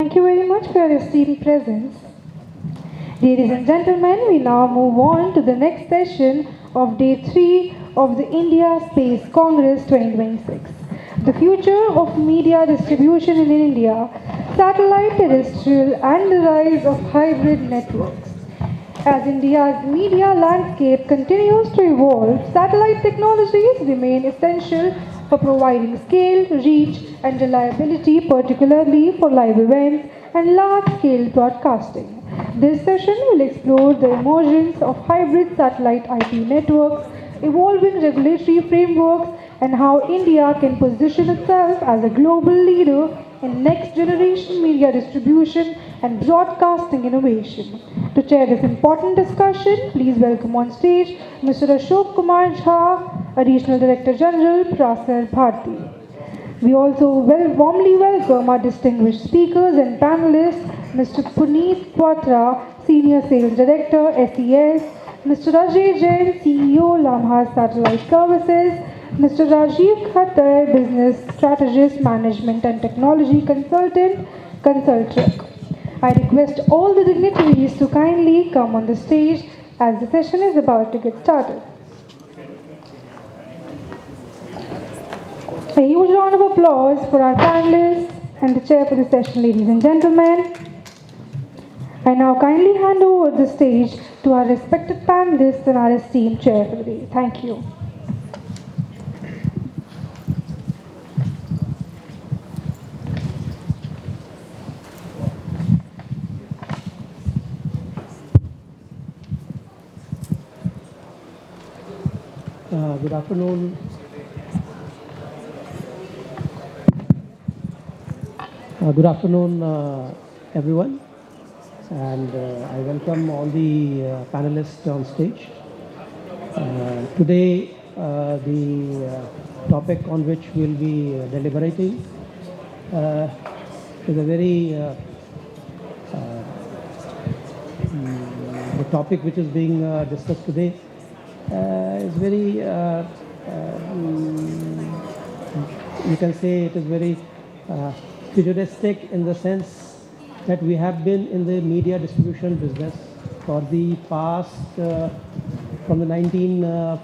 Thank you very much for your esteemed presence. Ladies and gentlemen, we now move on to the next session of Day 3 of the India Space Congress 2026. The future of media distribution in India, satellite, terrestrial, and the rise of hybrid networks. As India's media landscape continues to evolve, satellite technologies remain essential for providing scale, reach, and reliability, particularly for live events and large scale broadcasting. This session will explore the emergence of hybrid satellite IP networks, evolving regulatory frameworks, and how India can position itself as a global leader in next generation media distribution and broadcasting innovation. To chair this important discussion, please welcome on stage Mr. Ashok Kumar Jha, Additional Director General, Prasar Bharati. We also warmly welcome our distinguished speakers and panelists, Mr. Puneet Kwatra, Senior Sales Director, SES, Mr. Ajay Jain, CEO, Lamhas Satellite Services, Mr.Rajiv, Khattar, Business Strategist, Management and Technology Consultant, Consultrk. I request all the dignitaries to kindly come on the stage as the session is about to get started. A huge round of applause for our panelists and the chair for the session, ladies and gentlemen. I now kindly hand over the stage to our respected panelists and our esteemed chair for the day. Thank you. Good afternoon. Good afternoon, everyone, and I welcome all the panelists on stage. Today, the topic on which we'll be deliberating is a very the topic which is being discussed today is very you can say it is very futuristic in the sense that we have been in the media distribution business for the past from the 1940s,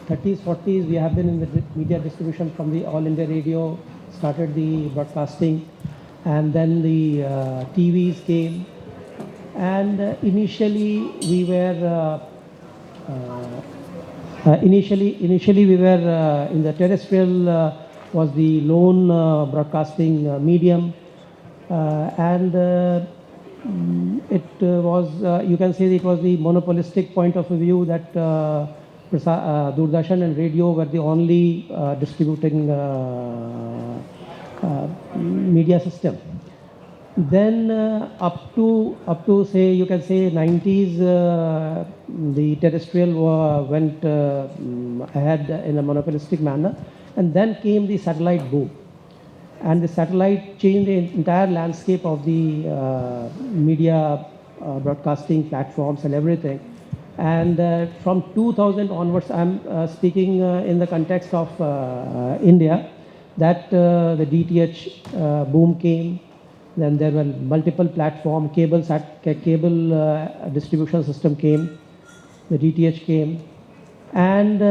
30s, 40s. We have been in the media distribution from the All India Radio, started the broadcasting, and then the TVs came. And initially we were initially we were in the terrestrial was the lone broadcasting medium, and it was you can say it was the monopolistic point of view that Doordarshan and radio were the only distributing media system. Then up to say you can say 90s, the terrestrial went ahead in a monopolistic manner, and then came the satellite boom, and the satellite changed the entire landscape of the media broadcasting platforms and everything. And from 2000 onwards, I'm speaking in the context of India, that the DTH boom came. Then there were multiple platform, cable distribution system came, the DTH came, and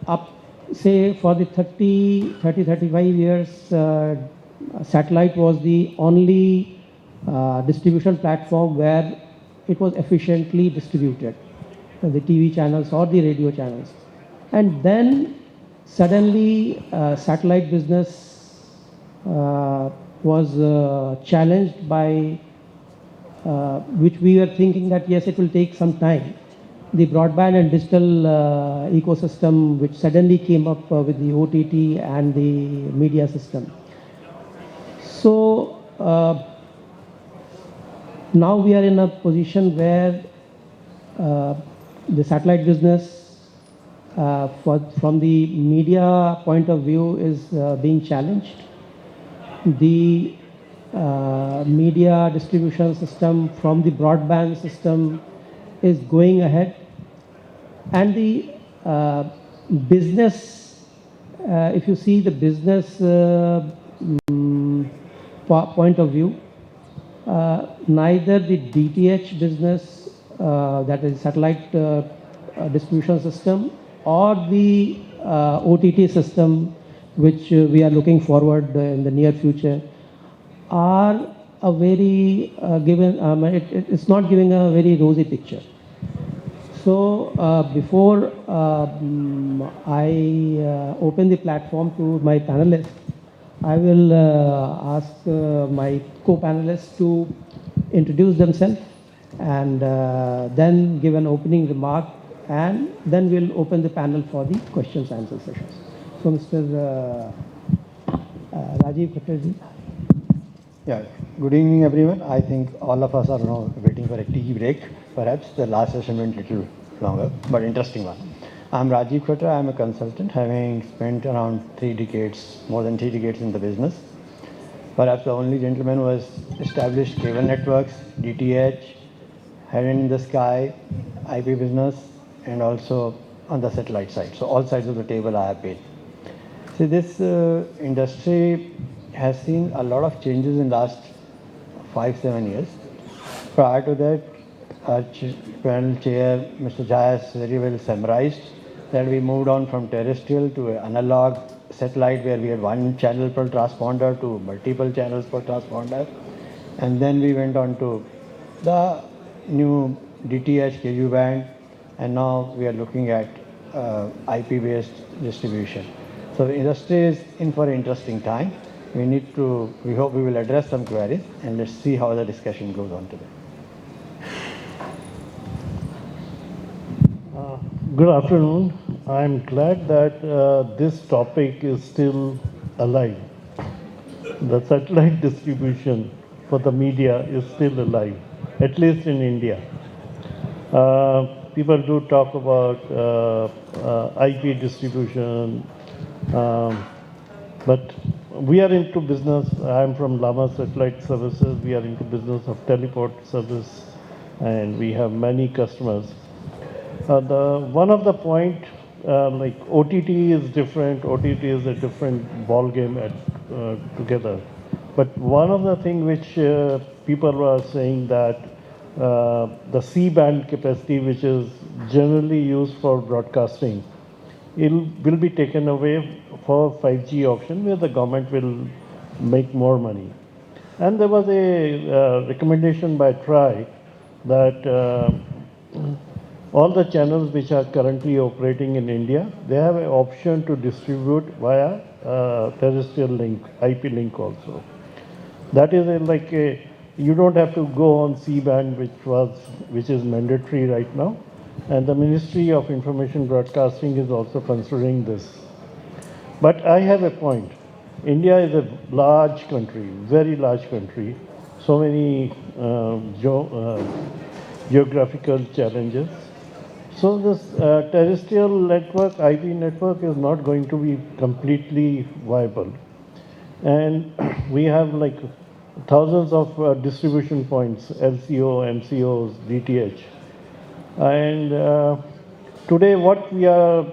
up say for the 35 years, satellite was the only distribution platform where it was efficiently distributed, the TV channels or the radio channels. And then suddenly satellite business was challenged by which we were thinking that yes, it will take some time. The broadband and digital ecosystem which suddenly came up with the OTT and the media system. So now we are in a position where the satellite business from the media point of view is being challenged. The media distribution system from the broadband system is going ahead, and the business, if you see the business point of view, neither the DTH business, that is satellite distribution system, or the OTT system, which we are looking forward in the near future, are a very it's not giving a very rosy picture. So before I open the platform to my panelists, I will ask my co-panelists to introduce themselves and then give an opening remark, and then we'll open the panel for the questions and answer sessions. So Mr. Rajiv Khattar. Yeah, good evening, everyone. I think all of us are now waiting for a tea break. Perhaps the last session went a little longer, but interesting one. I'm Rajiv Kwatra. I'm a consultant, having spent around 3 decades, more than 3 decades in the business. Perhaps the only gentleman who has established cable networks, DTH, heaven in the sky, IP business, and also on the satellite side. So all sides of the table I have been. See, this industry has seen a lot of changes in last 5-7 years. Prior to that, our panel chair, Mr. Jai, has very well summarized that we moved on from terrestrial to analog satellite, where we had one channel per transponder to multiple channels per transponder. And then we went on to the new DTH KU band, and now we are looking at IP-based distribution. So the industry is in for an interesting time. We hope we will address some queries, and let's see how the discussion goes on today. Good afternoon. I'm glad that this topic is still alive. The satellite distribution for the media is still alive, at least in India. People do talk about IP distribution, but we are into business. I'm from Lamhas Satellite Services. We are into business of teleport service, and we have many customers. One of the point, like OTT is different. OTT is a different ball game together. But one of the things which people were saying that the C-band capacity, which is generally used for broadcasting, will be taken away for 5G auction, where the government will make more money. And there was a recommendation by TRI that all the channels which are currently operating in India, they have an option to distribute via terrestrial link, IP link also. That is you don't have to go on C-band, which is mandatory right now. And the Ministry of Information Broadcasting is also considering this. But I have a point. India is a large country, very large country. So many geographical challenges. So this terrestrial network, IP network, is not going to be completely viable. And we have like thousands of distribution points, LCO, MCOs, DTH. And today what we are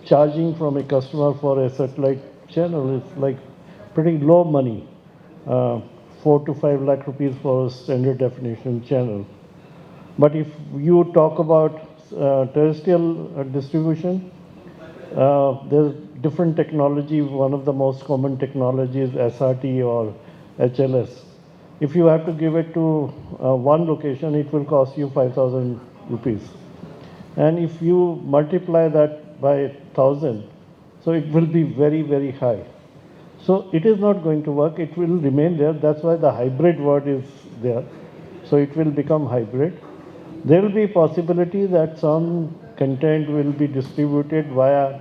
charging from a customer for a satellite channel is like pretty low money, 4 to 5 lakh rupees for a standard definition channel. But if you talk about terrestrial distribution, there's different technology. One of the most common technologies is SRT or HLS. If you have to give it to one location, it will cost you 5,000 rupees. And if you multiply that by 1,000, so it will be very, very high. So it is not going to work. It will remain there. That's why the hybrid word is there. So it will become hybrid. There will be possibility that some content will be distributed via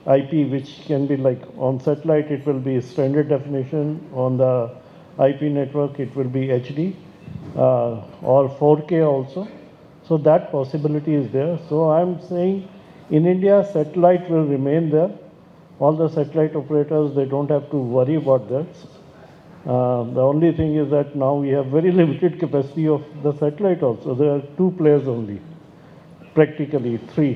IP, which can be like on satellite, it will be standard definition. On the IP network, it will be HD or 4K also. So that possibility is there. So I'm saying in India, satellite will remain there. All the satellite operators, they don't have to worry about that. The only thing is that now we have very limited capacity of the satellite also. There are 2 players only, practically 3.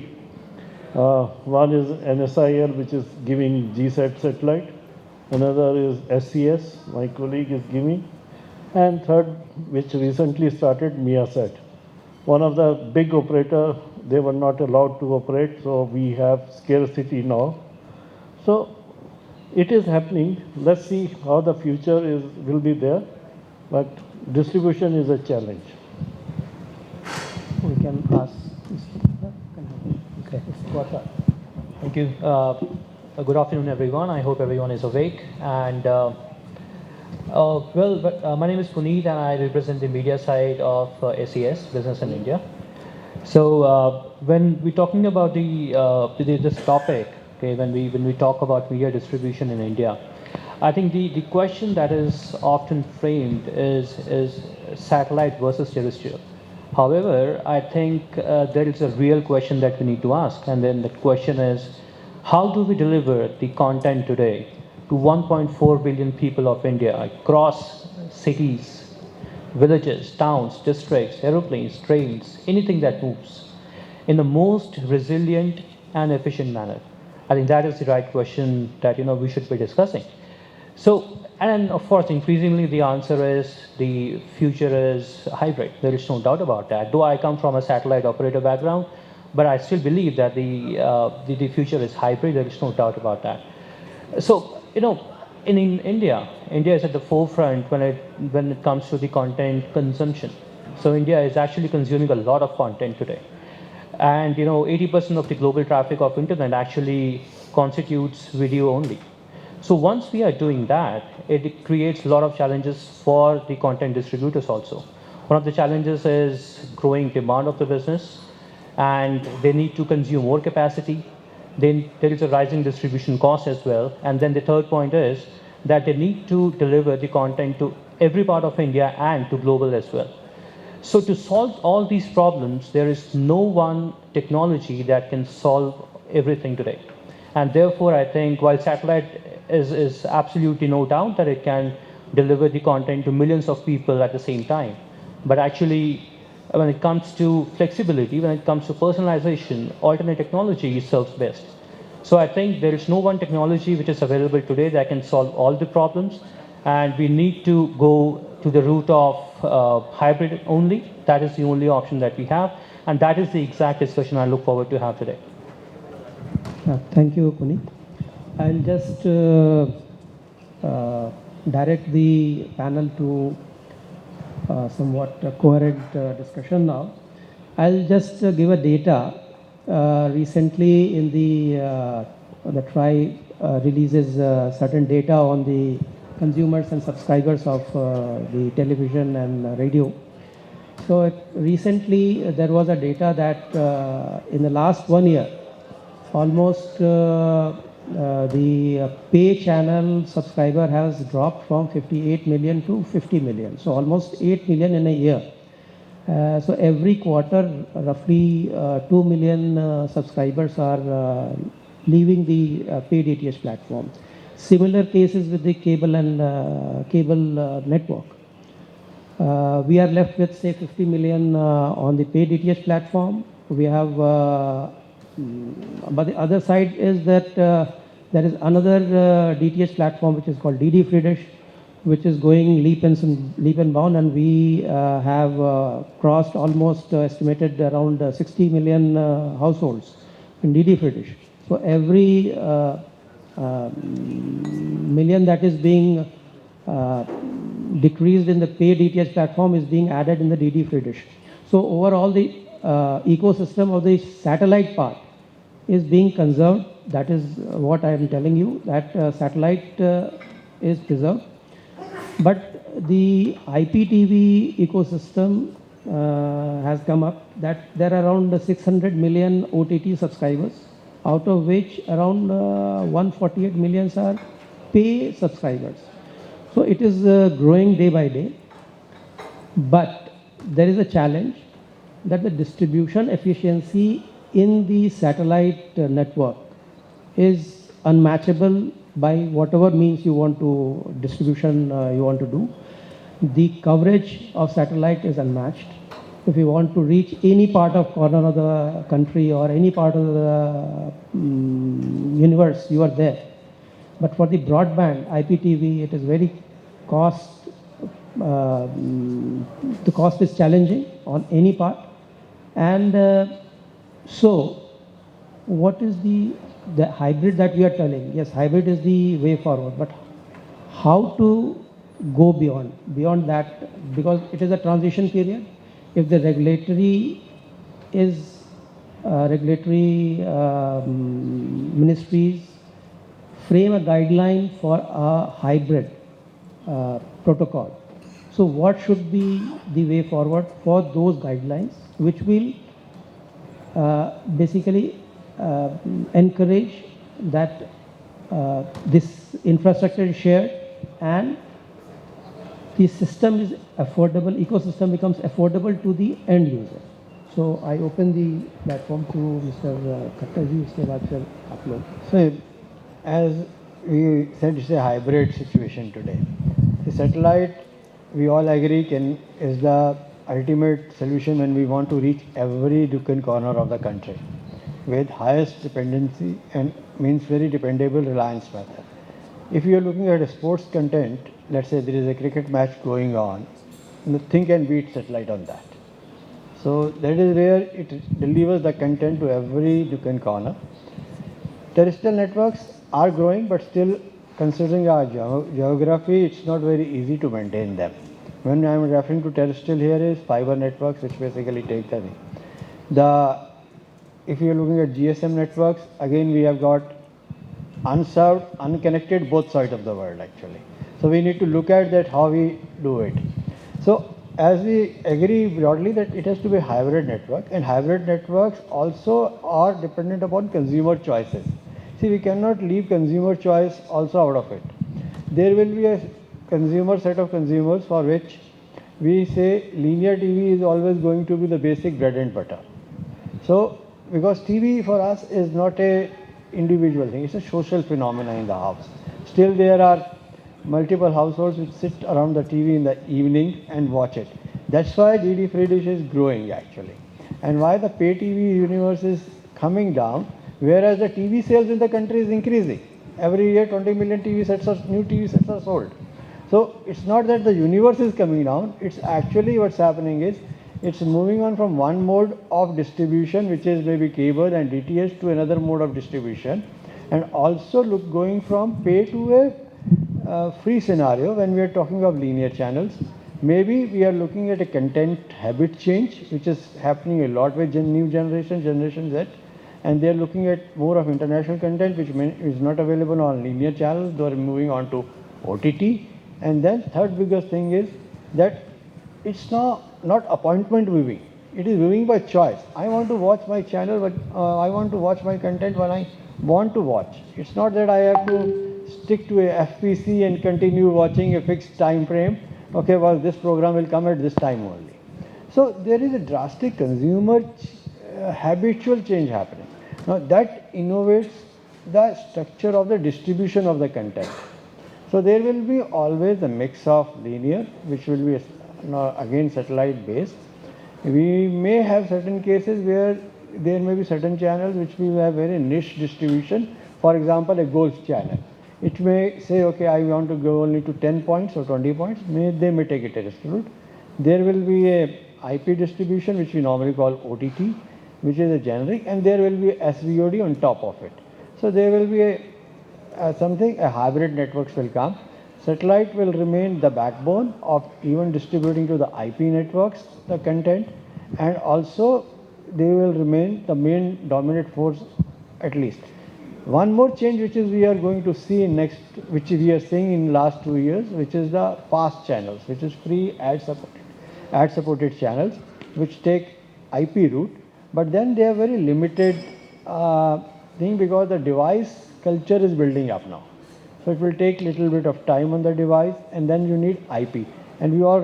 One is NSIL, which is giving GSAT satellite, Another is SES, my colleague is giving. And third, which recently started, Miasat. One of the big operator, they were not allowed to operate, so we have scarcity now. So it is happening. Let's see how the future will be there, but distribution is a challenge. We can ask. Okay. Kwatra. Thank you. Good afternoon, everyone. I hope everyone is awake. And my name is Puneet, and I represent the media side of SES, Business in India. So when we're talking about this topic, okay, when we talk about media distribution in India, I think the question that is often framed is satellite versus terrestrial. However, I think there is a real question that we need to ask, and then the question is, how do we deliver the content today to 1.4 billion people of India across cities, villages, towns, districts, aeroplanes, trains, anything that moves, in the most resilient and efficient manner? I think that is the right question that we should be discussing. So, and of course, increasingly the answer is the future is hybrid. There is no doubt about that. Though I come from a satellite operator background, but I still believe that the future is hybrid. There is no doubt about that. So, in India, India is at the forefront when it comes to the content consumption. So India is actually consuming a lot of content today. And 80% of the global traffic of internet actually constitutes video only. So once we are doing that, it creates a lot of challenges for the content distributors also. One of the challenges is growing demand of the business, and they need to consume more capacity. Then there is a rising distribution cost as well. And then the third point is that they need to deliver the content to every part of India and to global as well. So to solve all these problems, there is no one technology that can solve everything today. And therefore, I think while satellite is absolutely no doubt that it can deliver the content to millions of people at the same time, but actually, when it comes to flexibility, when it comes to personalization, alternate technology serves best. So I think there is no one technology which is available today that can solve all the problems, and we need to go to the route of hybrid only. That is the only option that we have, and that is the exact discussion I look forward to have today. Thank you, Puneet. I'll just direct the panel to somewhat coherent discussion now. I'll just give a data. Recently, in the TRI releases certain data on the consumers and subscribers of the television and radio. So recently, there was a data that in the last 1 year, almost the pay channel subscriber has dropped from 58 million to 50 million. So almost 8 million in a year. So every quarter, roughly 2 million subscribers are leaving the paid DTH platform. Similar cases with the cable and cable network. We are left with say 50 million on the paid DTH platform. We have, but the other side is that there is another DTH platform which is called DD Free Dish, which is going leap and bound, and we have crossed almost estimated around 60 million households in DD Free Dish. So every million that is being decreased in the paid DTH platform is being added in the DD Free Dish. So overall, the ecosystem of the satellite part is being conserved. That is what I am telling you, that satellite is preserved. But the IPTV ecosystem has come up, that there are around 600 million OTT subscribers, out of which around 148 million are pay subscribers. So it is growing day by day. But there is a challenge that the distribution efficiency in the satellite network is unmatchable by whatever means you want to distribution you want to do. The coverage of satellite is unmatched. If you want to reach any part of corner of the country or any part of the universe, you are there. But for the broadband, IPTV, it is very cost, the cost is challenging on any part. And so, what is the hybrid that we are telling? Yes, hybrid is the way forward, but how to go beyond that, because it is a transition period. If the regulatory ministries frame a guideline for a hybrid protocol, so what should be the way forward for those guidelines, which will basically encourage that this infrastructure is shared and the system is affordable, ecosystem becomes affordable to the end user. So I open the platform to Mr. Khattar ji, uske baad fir aap log. So, as we said, it's a hybrid situation today. The satellite, we all agree, is the ultimate solution when we want to reach every nook and corner of the country with highest dependency and means very dependable reliance method. If you are looking at a sports content, let's say there is a cricket match going on, nothing can beat satellite on that. So that is where it delivers the content to every nook and corner. Terrestrial networks are growing, but still, considering our geography, it's not very easy to maintain them. When I am referring to terrestrial here is fiber networks, which basically take the if you are looking at GSM networks, again we have got unserved, unconnected, both sides of the world actually. So we need to look at that how we do it. So as we agree broadly that it has to be a hybrid network, and hybrid networks also are dependent upon consumer choices. See, we cannot leave consumer choice also out of it. There will be a set of consumers for which we say linear TV is always going to be the basic bread and butter. So, because TV for us is not a individual thing, it's a social phenomenon in the house. Still there are multiple households which sit around the TV in the evening and watch it. That's why DD free dish is growing actually. And why the pay TV universe is coming down, whereas the TV sales in the country is increasing. Every year 20 million new TV sets are sold. So it's not that the universe is coming down, it's actually what's happening is, it's moving on from one mode of distribution, which is maybe cable and DTH, to another mode of distribution, and also going from pay to a free scenario when we are talking of linear channels. Maybe we are looking at a content habit change, which is happening a lot with new Generation Z, and they are looking at more of international content, which is not available on linear channels. They are moving on to OTT. And then third biggest thing is that it's not appointment viewing. It is viewing by choice. I want to watch my channel, but I want to watch my content when I want to watch. It's not that I have to stick to a FPC and continue watching a fixed time frame. Okay, well, this program will come at this time only. So there is a drastic consumer habitual change happening. Now that innovates the structure of the distribution of the content. So there will be always a mix of linear, which will be again satellite based. We may have certain cases where there may be certain channels which will have very niche distribution. For example, a golf channel. It may say, okay, I want to go only to 10 points or 20 points. They may take a terrestrial route. There will be a IP distribution, which we normally call OTT, which is a generic, and there will be SVOD on top of it. So there will be a hybrid networks will come. Satellite will remain the backbone of even distributing to the IP networks the content, and also they will remain the main dominant force at least. One more change which is we are going to see in next, which we are seeing in last 2 years, which is the fast channels, which is free ad supported channels, which take IP route, but then they are very limited thing, because the device culture is building up now. So it will take little bit of time on the device, and then you need IP. And we all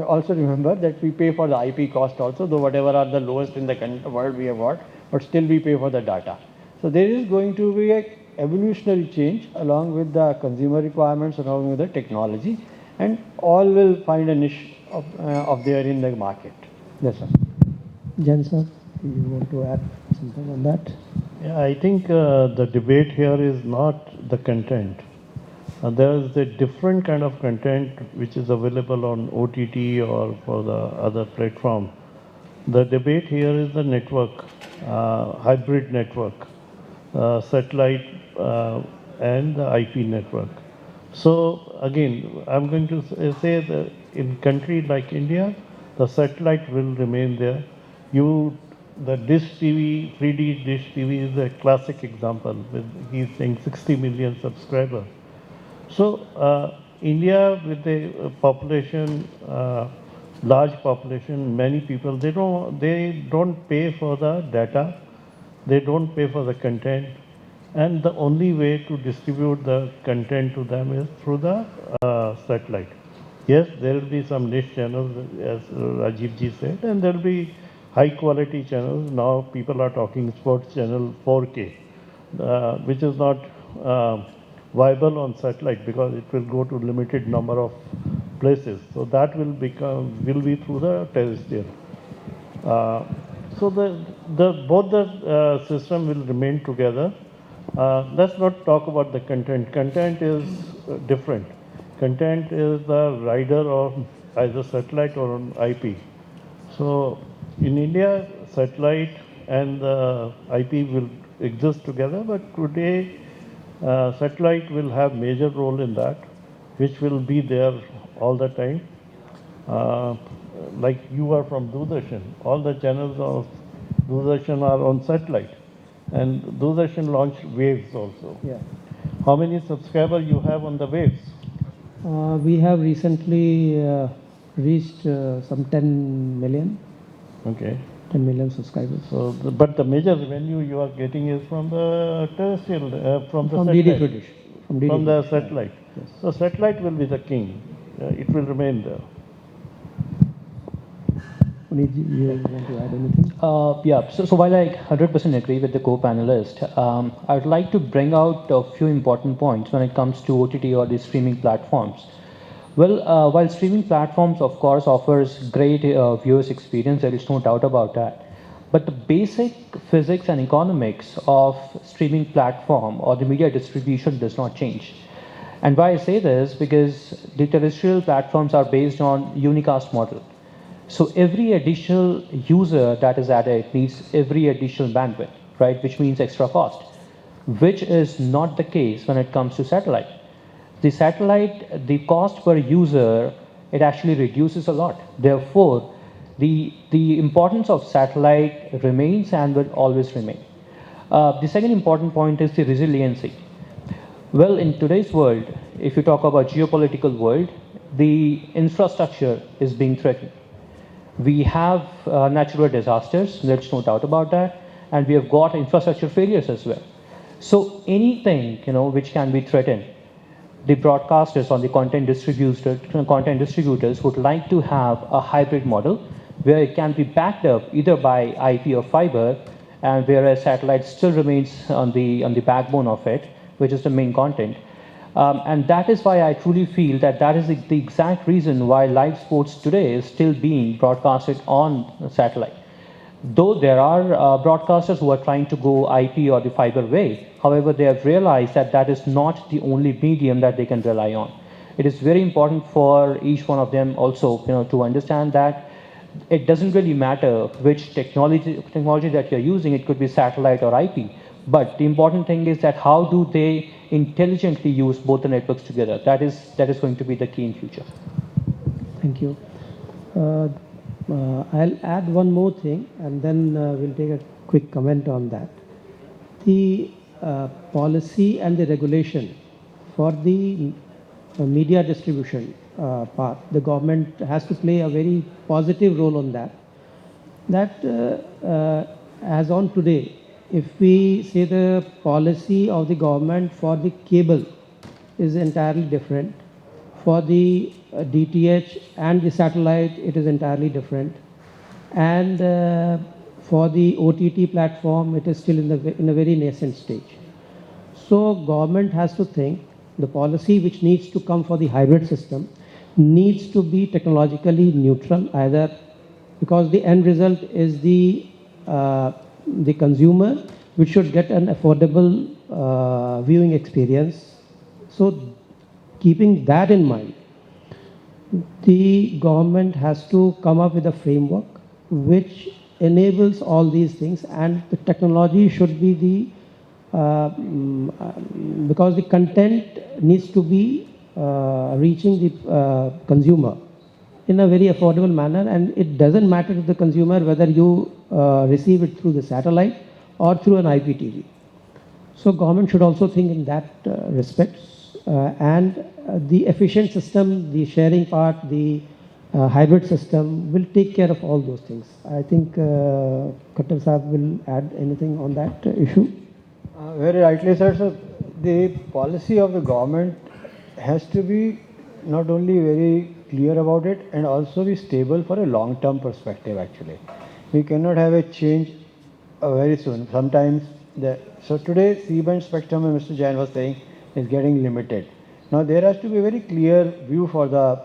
also remember that we pay for the IP cost also, though whatever are the lowest in the world we have got, but still we pay for the data. So there is going to be a evolutionary change along with the consumer requirements, along with the technology, and all will find a niche of there in the market. Yes, sir. Jain sir, do you want to add something on that? Yeah, I think the debate here is not the content. There is a different kind of content which is available on OTT or for the other platform. The debate here is the network, hybrid network, satellite and the IP network. So again, I'm going to say that in country like India, the satellite will remain there. The dish TV, 3D dish TV is a classic example. He's saying 60 million subscribers. So India with a population, large population, many people, they don't pay for the data, they don't pay for the content, and the only way to distribute the content to them is through the satellite. Yes, there will be some niche channels, as Rajiv ji said, and there will be high quality channels. Now people are talking sports channel 4K, which is not viable on satellite because it will go to limited number of places. So that will be through the terrestrial. So both the system will remain together. Let's not talk about the content. Content is different. Content is the rider of either satellite or on IP. So in India, satellite and the IP will exist together, but today satellite will have major role in that, which will be there all the time. Uh, like you are from Doordarshan, all the channels of Doordarshan are on satellite, and Doordarshan launched Waves also. Yeah. How many subscribers you have on the Waves? We have recently reached some 10 million, Okay. 10 million subscribers. So, but the major revenue you are getting is from the terrestrial, from the From satellite. DD British. From the British, satellite. Yes. So satellite will be the king. It will remain there. Puneet, you want to add anything? Yeah, so while I 100% agree with the co-panelist, I would like to bring out a few important points when it comes to OTT or the streaming platforms. Well, while streaming platforms, of course, offers great viewers experience, there is no doubt about that. But the basic physics and economics of streaming platform or the media distribution does not change. And why I say this, because the terrestrial platforms are based on unicast model. So every additional user that is added needs every additional bandwidth, right? Which means extra cost, which is not the case when it comes to satellite. The satellite, the cost per user, it actually reduces a lot. Therefore, the importance of satellite remains and will always remain. The second important point is the resiliency. Well, in today's world, if you talk about geopolitical world, the infrastructure is being threatened. We have natural disasters, there's no doubt about that, and we have got infrastructure failures as well. So anything which can be threatened, the broadcasters or the content distributors would like to have a hybrid model where it can be backed up either by IP or fiber, and whereas satellite still remains on the backbone of it, which is the main content. And that is why I truly feel that that is the exact reason why live sports today is still being broadcasted on satellite. Though there are broadcasters who are trying to go IP or the fiber way, however, they have realized that that is not the only medium that they can rely on. It is very important for each one of them also, to understand that it doesn't really matter which technology that you're using. It could be satellite or IP, but the important thing is that how do they intelligently use both the networks together. That is going to be the key in future. Thank you. I'll add one more thing, and then we'll take a quick comment on that. The policy and the regulation for the media distribution part, the government has to play a very positive role on that. As on today, if we say the policy of the government for the cable is entirely different, for the DTH and the satellite, it is entirely different. And for the OTT platform, it is still in a very nascent stage. So government has to think the policy which needs to come for the hybrid system needs to be technologically neutral, either because the end result is the consumer, which should get an affordable viewing experience. So keeping that in mind, the government has to come up with a framework which enables all these things, and the technology should be because the content needs to be reaching the consumer in a very affordable manner, and it doesn't matter to the consumer whether you receive it through the satellite or through an IPTV. So government should also think in that respect, and the efficient system, the sharing part, the hybrid system will take care of all those things. I think Khattar Sahab will add anything on that issue. Very rightly said, sir. The policy of the government has to be not only very clear about it and also be stable for a long-term perspective. Actually, we cannot have a change very soon. Sometimes so today C-band spectrum, as Mr. Jain was saying, is getting limited. Now there has to be a very clear view for the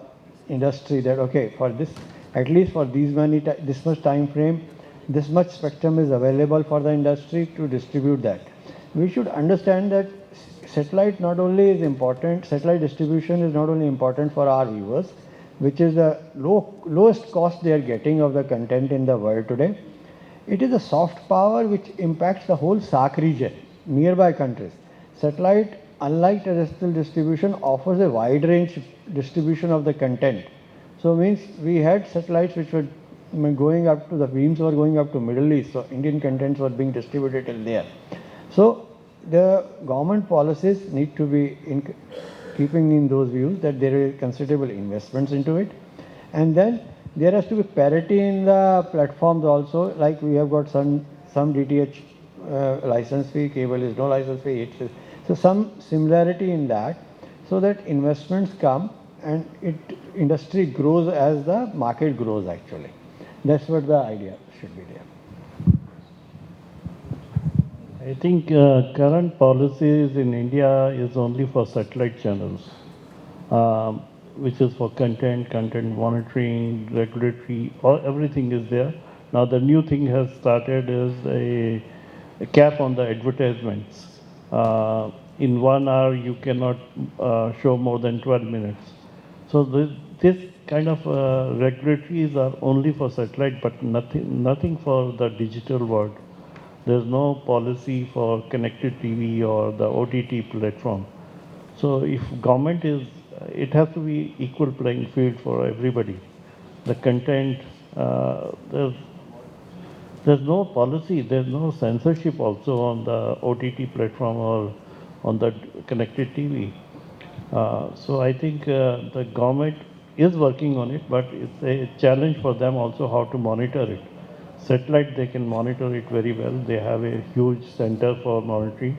industry that okay, for this, at least for this much time frame, this much spectrum is available for the industry to distribute that. We should understand that satellite not only is important, satellite distribution is not only important for our viewers, which is the lowest cost they are getting of the content in the world today. It is a soft power which impacts the whole SAARC region, nearby countries. Satellite, unlike terrestrial distribution, offers a wide range distribution of the content. So means we had satellites which were going up to, the beams were going up to Middle East, so Indian contents were being distributed till there. So the government policies need to be keeping in those views that there is considerable investments into it, and then there has to be parity in the platforms also. Like we have got some DTH license fee, cable is no license fee. So some similarity in that, so that investments come and industry grows as the market grows. Actually, that's what the idea should be there. I think current policies in India is only for satellite channels, which is for content monitoring, regulatory, everything is there. Now the new thing has started is a cap on the advertisements. In 1 hour you cannot show more than 12 minutes. So this kind of regulatories are only for satellite, but nothing for the digital world. There's no policy for connected TV or the OTT platform. So if government is, it has to be equal playing field for everybody. The content, there's no policy, there's no censorship also on the OTT platform or on the connected TV. So I think the government is working on it, but it's a challenge for them also how to monitor it. Satellite, they can monitor it very well. They have a huge center for monitoring.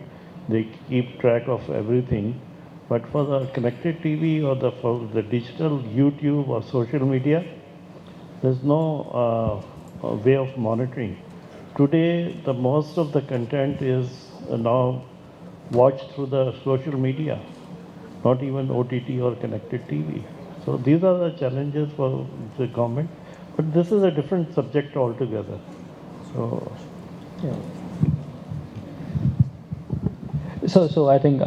They keep track of everything. But for the connected TV or for the digital YouTube or social media, there's no way of monitoring. Today, the most of the content is now watched through the social media, not even OTT or connected TV. So these are the challenges for the government. But this is a different subject altogether. So, yeah. So I think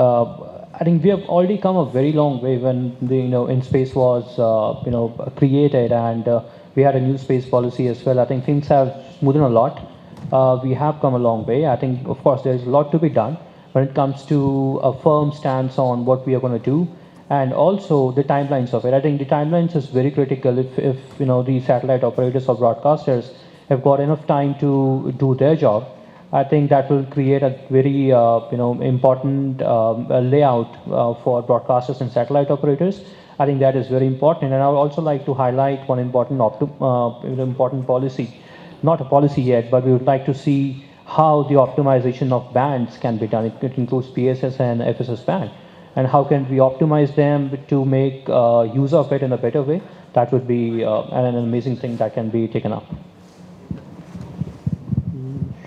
we have already come a very long way when the InSpace was created, and we had a new space policy as well. I think things have smoothened a lot. We have come a long way. I think of course there's a lot to be done when it comes to a firm stance on what we are going to do, and also the timelines of it. I think the timelines is very critical. If the satellite operators or broadcasters have got enough time to do their job, I think that will create a very important layout for broadcasters and satellite operators. I think that is very important, and I would also like to highlight one important important policy, not a policy yet, but we would like to see how the optimization of bands can be done. It includes PSS and FSS band, and how can we optimize them to make use of it in a better way. That would be an amazing thing that can be taken up.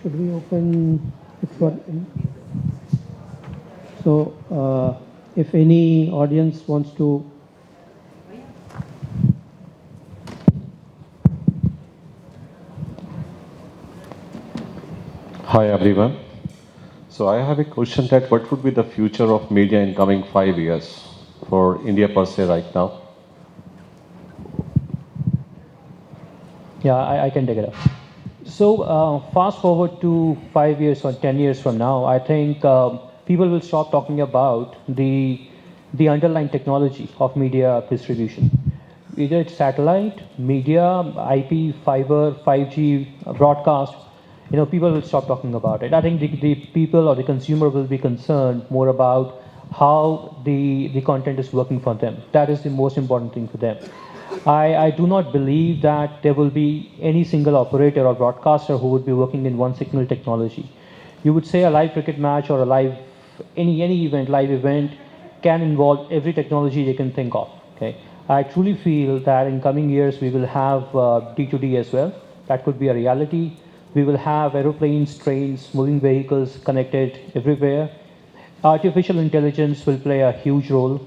Should we open it for? So, if any audience wants to. Hi everyone. So I have a question that what would be the future of media in coming 5 years for India per se right now? Yeah, I can take it up. So fast forward to 5 years or 10 years from now, I think people will stop talking about the underlying technology of media distribution. Either it's satellite, media, IP, fiber, 5G, broadcast. People will stop talking about it. I think the people or the consumer will be concerned more about how the content is working for them. That is the most important thing for them. I do not believe that there will be any single operator or broadcaster who would be working in one signal technology. You would say a live cricket match or a any event, live event can involve every technology they can think of. Okay, I truly feel that in coming years we will have D2D as well. That could be a reality. We will have aeroplanes, trains, moving vehicles connected everywhere. Artificial intelligence will play a huge role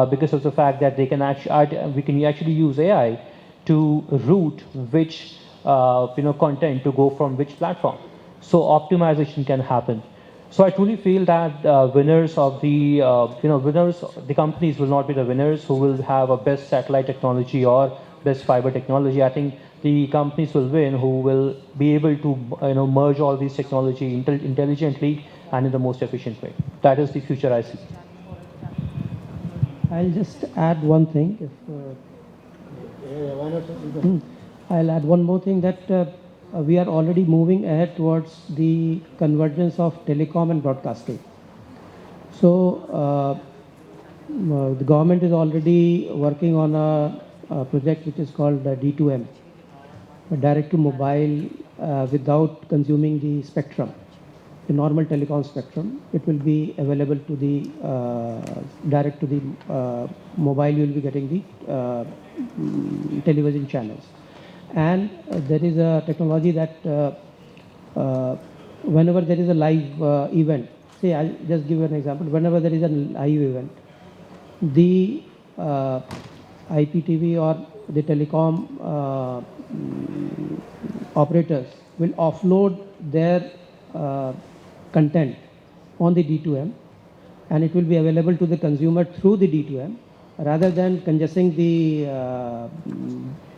because of the fact that we can actually use AI to route which content to go from which platform. So optimization can happen. So I truly feel that the companies will not be the winners who will have a best satellite technology or best fiber technology. I think the companies will win who will be able to merge all these technology intelligently and in the most efficient way. That is the future I see. I'll just add one thing. I'll add one more thing that we are already moving ahead towards the convergence of telecom and broadcasting. So the government is already working on a project which is called D2M, direct to mobile without consuming the spectrum. The normal telecom spectrum, it will be available to the direct to the mobile. You will be getting the television channels, and there is a technology that whenever there is a live event, say I'll just give you an example. Whenever there is a live event, the IPTV or the telecom operators will offload their content on the D2M, and it will be available to the consumer through the D2M rather than congesting the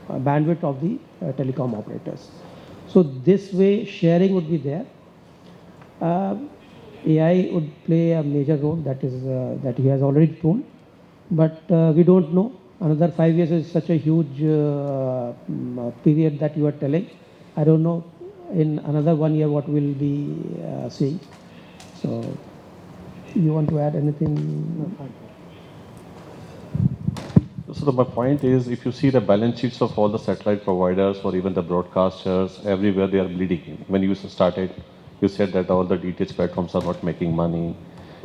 bandwidth of the telecom operators. So this way sharing would be there. AI would play a major role, that he has already told, but we don't know. Another 5 years is such a huge period that you are telling. I don't know in another 1 year what we'll be seeing. So you want to add anything? So my point is, if you see the balance sheets of all the satellite providers or even the broadcasters, everywhere they are bleeding. When you started, you said that all the DTH platforms are not making money.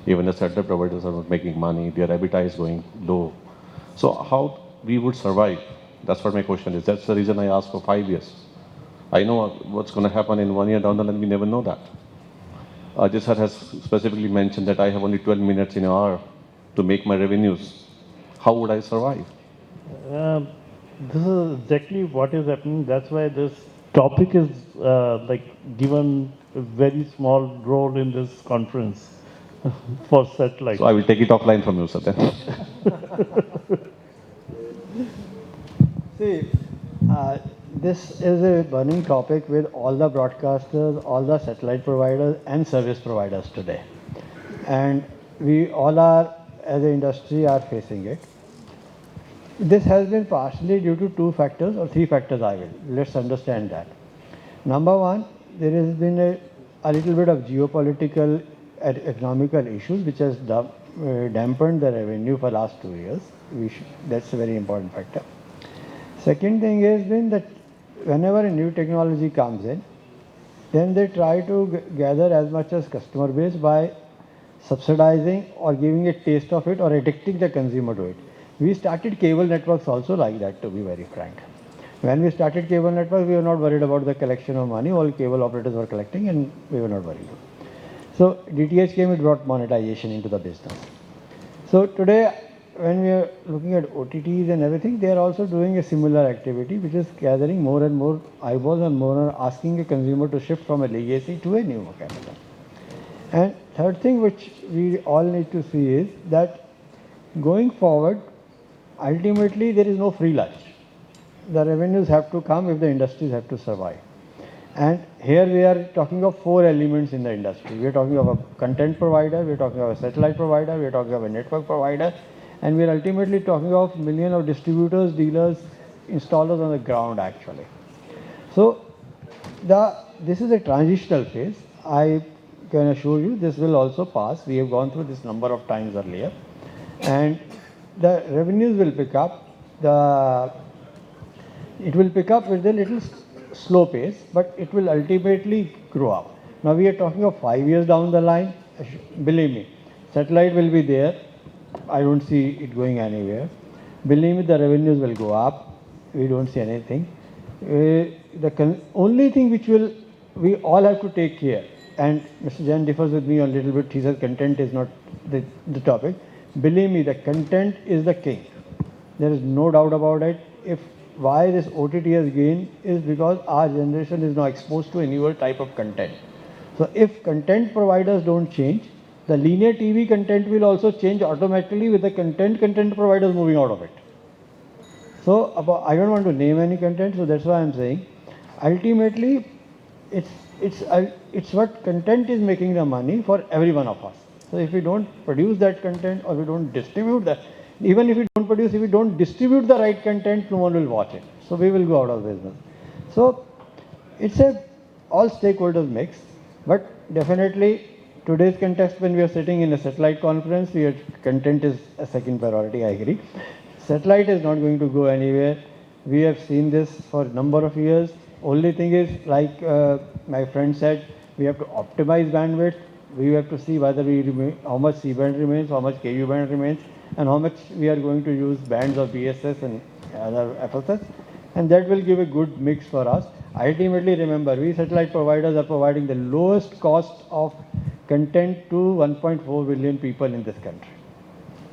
Even the satellite providers are not making money. Their EBITDA is going low. So how we would survive? That's what my question is. That's the reason I asked for 5 years. I know what's going to happen in 1 year down the line. We never know that. Ajay sir has specifically mentioned that I have only 12 minutes in an hour to make my revenues. How would I survive? This is exactly what is happening. That's why this topic is given a very small role in this conference for satellite. So I will take it offline from you, sir. Then. See, this is a burning topic with all the broadcasters, all the satellite providers and service providers today. And we all are, as an industry, are facing it. This has been partially due to 2 factors or 3 factors, let's understand that. Number one, there has been a little bit of geopolitical and economical issues which has dampened the revenue for last 2 years. That's a very important factor. Second thing has been that whenever a new technology comes in, then they try to gather as much as customer base by subsidizing or giving a taste of it or addicting the consumer to it. We started cable networks also like that, to be very frank. When we started cable networks, we were not worried about the collection of money. All cable operators were collecting and we were not worried. So DTH came, it brought monetization into the business. So today, when we are looking at OTTs and everything, they are also doing a similar activity, which is gathering more and more eyeballs and more asking a consumer to shift from a legacy to a new capital. And third thing which we all need to see is that going forward, ultimately there is no free lunch. The revenues have to come if the industries have to survive. And here we are talking of four elements in the industry. We are talking of a content provider, we are talking of a satellite provider, we are talking of a network provider, and we are ultimately talking of millions of distributors, dealers, installers on the ground actually. So this is a transitional phase. I can assure you this will also pass. We have gone through this number of times earlier, and the revenues will pick up. It will pick up with a little slow pace, but it will ultimately grow up. Now we are talking of 5 years down the line. Believe me, satellite will be there. I don't see it going anywhere. Believe me, the revenues will go up. We don't see anything. The only thing which we all have to take care, and Mr. Jain differs with me a little bit. He says content is not the topic. Believe me, the content is the king. There is no doubt about it. If why this OTT has gained is because our generation is now exposed to a newer type of content. So if content providers don't change, the linear TV content will also change automatically with the content providers moving out of it. So I don't want to name any content, so that's why I'm saying, ultimately, it's what content is making the money for every one of us. So if we don't produce that content or we don't distribute that, even if we don't produce, if we don't distribute the right content, no one will watch it. So we will go out of business. So it's a all stakeholders mix, but definitely today's context when we are sitting in a satellite conference, content is a second priority, I agree. Satellite is not going to go anywhere. We have seen this for a number of years. Only thing is, like my friend said, we have to optimize bandwidth. We have to see whether how much C-band remains, how much KU band remains, and how much we are going to use bands of BSS and other FSS. And that will give a good mix for us. Ultimately, remember, we satellite providers are providing the lowest cost of content to 1.4 billion people in this country.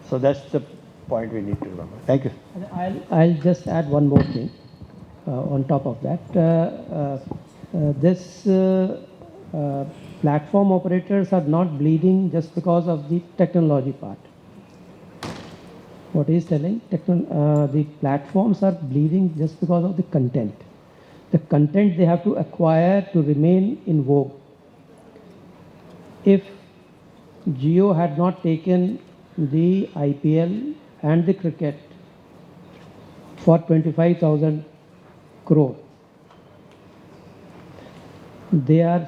So that's the point we need to remember. Thank you. I'll just add one more thing on top of that. This platform operators are not bleeding just because of the technology part. What he's telling, the platforms are bleeding just because of the content. The content they have to acquire to remain in vogue. If Jio had not taken the IPL and the cricket for 25,000 crore, they are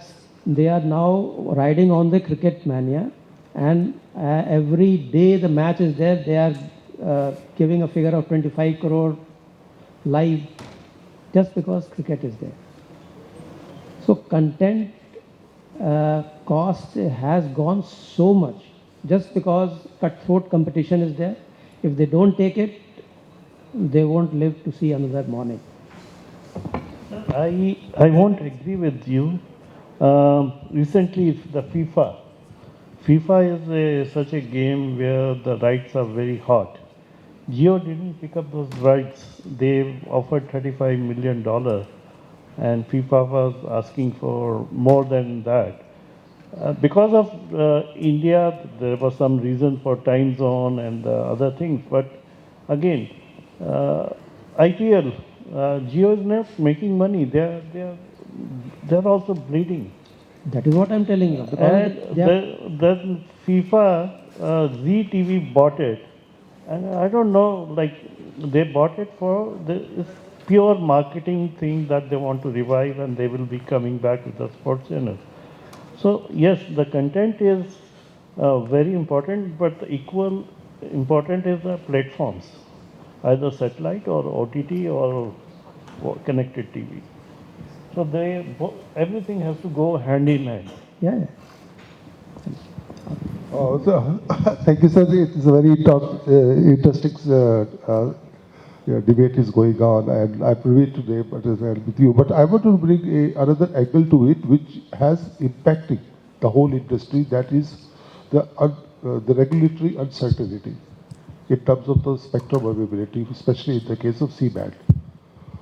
now riding on the cricket mania, and every day the match is there, they are giving a figure of 25 crore live just because cricket is there. So content cost has gone so much just because cutthroat competition is there. If they don't take it, they won't live to see another morning. I won't agree with you. Recently, the FIFA is such a game where the rights are very hot. Jio didn't pick up those rights. They offered $35 million, and FIFA was asking for more than that. Because of India, there was some reason for time zone and other things. But again, IPL, Jio is not making money. They're also bleeding. That is what I'm telling you. And then FIFA, Z TV bought it. And I don't know, like, they bought it for it's pure marketing thing that they want to revive, and they will be coming back with the sports channel. So yes, the content is very important, but equal important is the platforms, either satellite or OTT or connected TV. So everything has to go hand in hand. Yeah. Thank you, sir. It is a very interesting debate is going on, and I privy today, but as well with you. But I want to bring another angle to it, which has impacted the whole industry. That is the regulatory uncertainty in terms of the spectrum availability, especially in the case of C-band.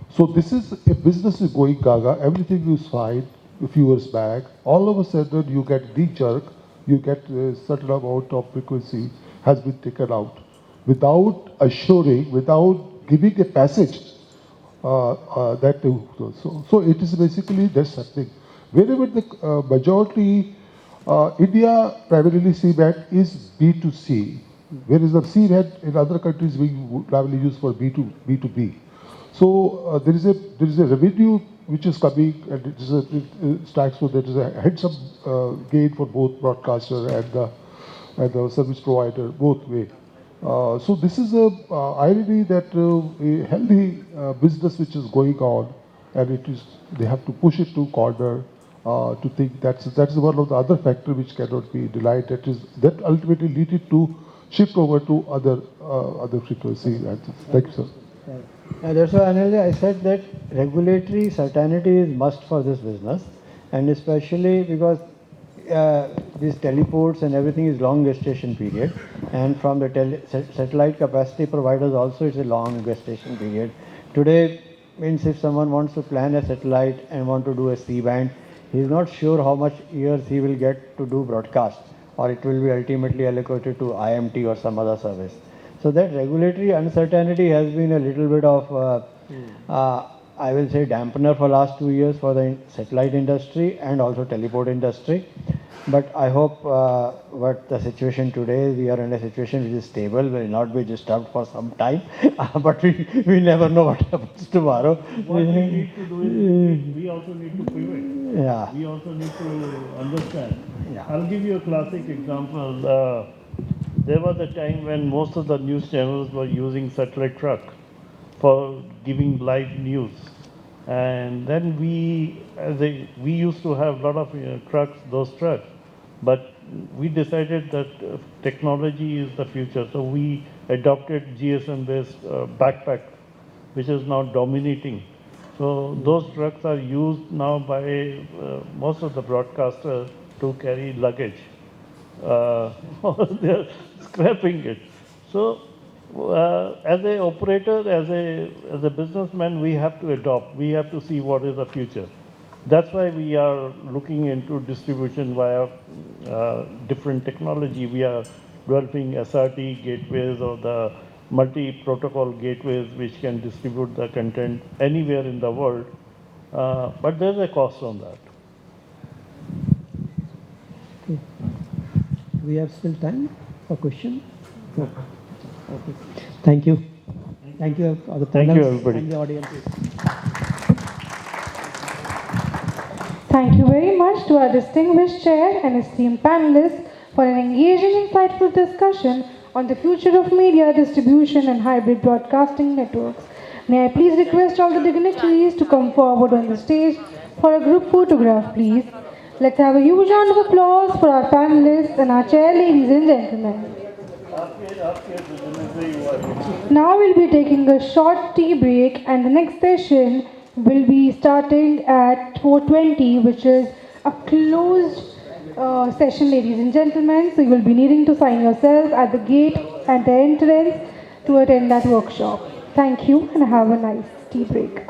So this is a business is going gaga. Everything is fine. A few years back, all of a sudden you get knee jerk you get a certain amount of frequency has been taken out without assuring, without giving a passage so it is basically that's happening. Wherever the majority, India primarily C-band is B2C, whereas the C-band in other countries being primarily used for B2B. So there is a revenue which is coming, and it starts with there is a handsome gain for both broadcaster and the service provider both way. So this is a irony that a healthy business which is going on, and they have to push it to corner to think that's one of the other factor which cannot be denied. That ultimately lead it to shift over to other frequency. Thank you, sir. That's why Anil, I said that regulatory certainty is must for this business, and especially because these teleports and everything is long gestation period, and from the satellite capacity providers also it's a long gestation period. Today means if someone wants to plan a satellite and want to do a C-band, he is not sure how much years he will get to do broadcast, or it will be ultimately allocated to IMT or some other service. So that regulatory uncertainty has been a little bit of I will say dampener for last 2 years for the satellite industry and also teleport industry. But I hope what the situation today, we are in a situation which is stable, will not be disturbed for some time. But we never know what happens tomorrow. What we need to do is we also need to pivot. Yeah. We also need to understand. Yeah. I'll give you a classic example. There was a time when most of the news channels were using satellite truck for giving live news. And then we used to have a lot of trucks, those trucks, but we decided that technology is the future. So we adopted GSM-based backpack, which is now dominating. So those trucks are used now by most of the broadcasters to carry luggage. They're scrapping it. So as a operator, as a businessman, we have to adopt. We have to see what is the future. That's why we are looking into distribution via different technology. We are developing SRT gateways or the multi-protocol gateways which can distribute the content anywhere in the world. But there's a cost on that. Okay. We have still time for question. No. Okay. Thank you. Thank you all the Thank you, everybody. and the audience. Thank you very much to our distinguished chair and esteemed panelists for an engaging, insightful discussion on the future of media distribution and hybrid broadcasting networks. May I please request all the dignitaries to come forward on the stage for a group photograph, please. Let's have a huge round of applause for our panelists and our chair, ladies and gentlemen. Now we'll be taking a short tea break, and the next session will be starting at 4:20, which is a closed session, ladies and gentlemen. So you will be needing to sign yourself at the gate at the entrance to attend that workshop. Thank you and have a nice tea break.